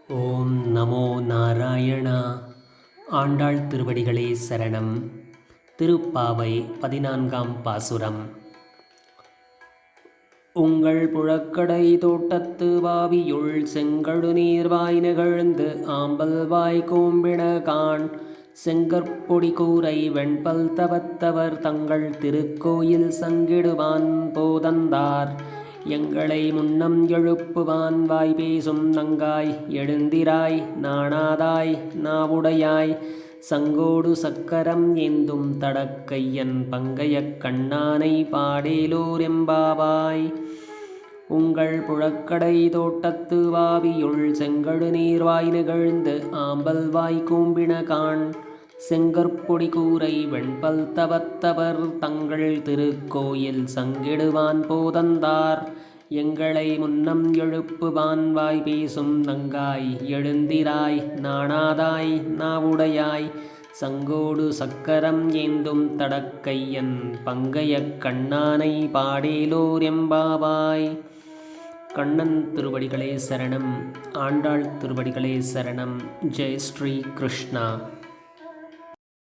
ஓம் நமோ நாராயணா. ஆண்டாள் திருவடிகளே சரணம். திருப்பாவை 14ஆம் பாசுரம். உங்கள் புழக்கடை தோட்டத்து வாவியுள் செங்கழு நீர்வாய் நிகழ்ந்து ஆம்பல் வாய் கூம்பின காண் செங்கற்பொடி கூரை வெண்பல் தவத்தவர் தங்கள் திருக்கோயில் சங்கிடுவான் போதந்தார் எங்களை முன்னம் எழுப்புவான் வாய் பேசும் நங்காய் எழுந்திராய் நாணாதாய் நாவுடையாய் சங்கோடு சக்கரம் ஏந்தும் தடக்கையன் பங்கையக் கண்ணானை பாடேலோர் எம்பாவாய். உங்கள் புழக்கடை தோட்டத்து வாவியுள் செங்கழு நீர்வாய் நிகழ்ந்து ஆம்பல் வாய் கூம்பின காண் செங்கற்பொடி கூரை வெண்பல் தவத்தவர் தங்கள் திருக்கோயில் சங்கிடுவான் போதந்தார் எங்களை முன்னம் எழுப்புவான் வாய் பேசும் நங்காய் எழுந்திராய் நாணாதாய் நாவுடையாய் சங்கோடு சக்கரம் ஏந்தும் தடக்கையன் பங்கையக் கண்ணானை பாடேலோர் எம்பாவாய். கண்ணன் திருவடிகளே சரணம். ஆண்டாள் திருவடிகளே சரணம். ஜெய் ஸ்ரீ கிருஷ்ணா.